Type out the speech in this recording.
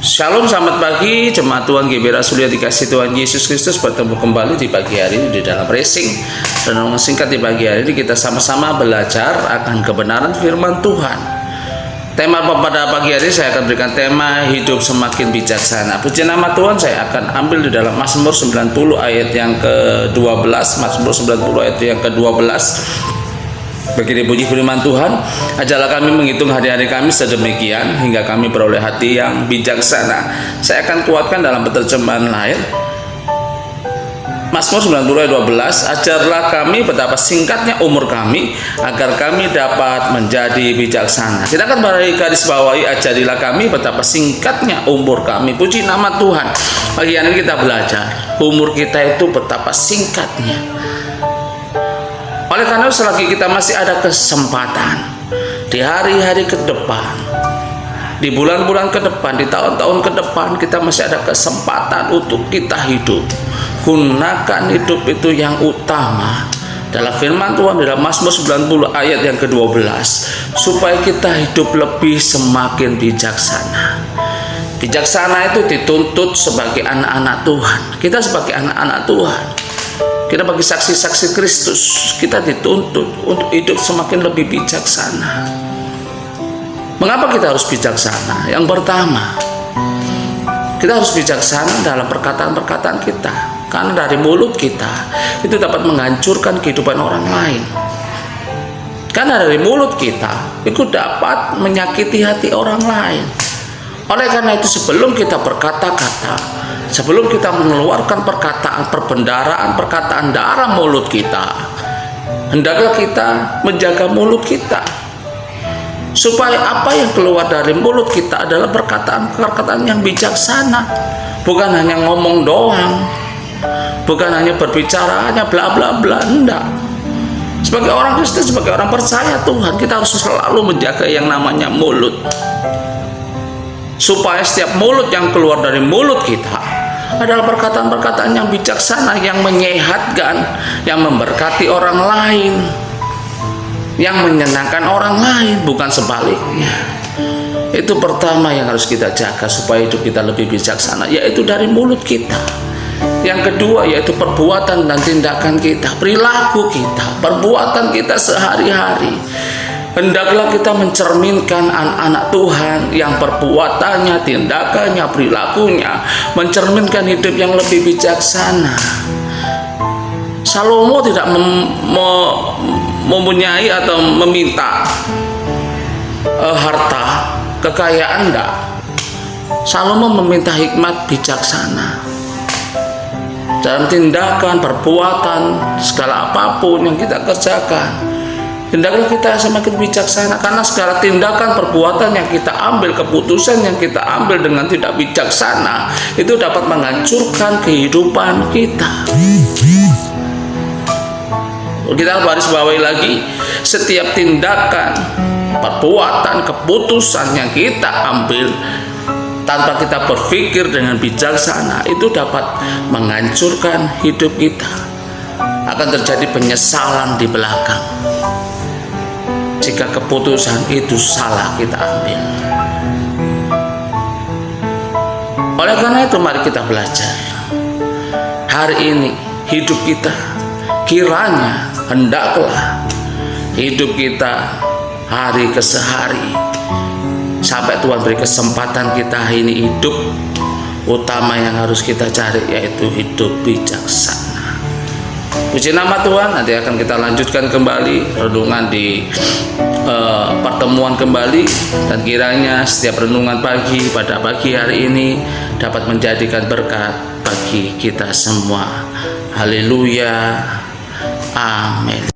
Shalom, selamat pagi jemaat Tuhan GBI Rasulia dikasih Tuhan Yesus Kristus. Bertemu kembali di pagi hari ini di dalam racing renungan singkat. Di pagi hari ini kita sama-sama belajar akan kebenaran firman Tuhan. Tema pada pagi hari saya akan berikan tema hidup semakin bijaksana. Puji nama Tuhan, saya akan ambil di dalam Mazmur 90 ayat yang ke-12. Mazmur 90 ayat yang ke-12. Begini bunyi firman Tuhan, ajarlah kami menghitung hari-hari kami sedemikian hingga kami beroleh hati yang bijaksana. Saya akan kuatkan dalam penerjemahan lain. Mazmur 90 ayat 12, ajarlah kami betapa singkatnya umur kami agar kami dapat menjadi bijaksana. Kita akan garis bawahi, ajarilah kami betapa singkatnya umur kami. Puji nama Tuhan. Pagi ini kita belajar umur kita itu betapa singkatnya. Oleh karena itu, selagi kita masih ada kesempatan di hari-hari ke depan, di bulan-bulan ke depan, di tahun-tahun ke depan, kita masih ada kesempatan untuk kita hidup. Gunakan hidup itu yang utama. Dalam firman Tuhan dalam Mazmur 90 ayat yang ke-12, supaya kita hidup lebih semakin bijaksana. Bijaksana itu dituntut sebagai anak-anak Tuhan. Kita sebagai anak-anak Tuhan, kita bagi saksi-saksi Kristus, kita dituntut untuk hidup semakin lebih bijaksana. Mengapa kita harus bijaksana? Yang pertama, kita harus bijaksana dalam perkataan-perkataan kita, karena dari mulut kita itu dapat menghancurkan kehidupan orang lain. Karena dari mulut kita itu dapat menyakiti hati orang lain. Oleh karena itu, sebelum kita berkata-kata, sebelum kita mengeluarkan perkataan perbendaharaan, perkataan darah mulut kita, hendaklah kita menjaga mulut kita, supaya apa yang keluar dari mulut kita adalah perkataan-perkataan yang bijaksana, bukan hanya ngomong doang, bukan hanya berbicara hanya bla bla bla. Enggak. Sebagai orang Kristen, sebagai orang percaya Tuhan, kita harus selalu menjaga yang namanya mulut, supaya setiap mulut yang keluar dari mulut kita adalah perkataan-perkataan yang bijaksana, yang menyehatkan, yang memberkati orang lain, yang menyenangkan orang lain, bukan sebaliknya. Itu pertama yang harus kita jaga supaya hidup kita lebih bijaksana, yaitu dari mulut kita. Yang kedua yaitu perbuatan dan tindakan kita, perilaku kita, perbuatan kita sehari-hari. Hendaklah kita mencerminkan anak-anak Tuhan yang perbuatannya, tindakannya, perilakunya mencerminkan hidup yang lebih bijaksana. Salomo tidak mempunyai atau meminta harta, kekayaan, enggak. Salomo meminta hikmat bijaksana dalam tindakan, perbuatan, segala apapun yang kita kerjakan. Hendaklah kita semakin bijaksana, karena segala tindakan, perbuatan yang kita ambil, keputusan yang kita ambil dengan tidak bijaksana, itu dapat menghancurkan kehidupan kita. Kita garis bawahi lagi, setiap tindakan, perbuatan, keputusan yang kita ambil tanpa kita berpikir dengan bijaksana, itu dapat menghancurkan hidup kita. Akan terjadi penyesalan di belakang jika keputusan itu salah kita ambil. Oleh karena itu, mari kita belajar hari ini. Hidup kita kiranya, hendaklah hidup kita hari ke sehari, sampai Tuhan beri kesempatan kita ini hidup. Utama yang harus kita cari yaitu hidup bijaksana. Puji nama Tuhan. Nanti akan kita lanjutkan kembali renungan di pertemuan kembali, dan kiranya setiap renungan pagi pada pagi hari ini dapat menjadikan berkat bagi kita semua. Haleluya, amin.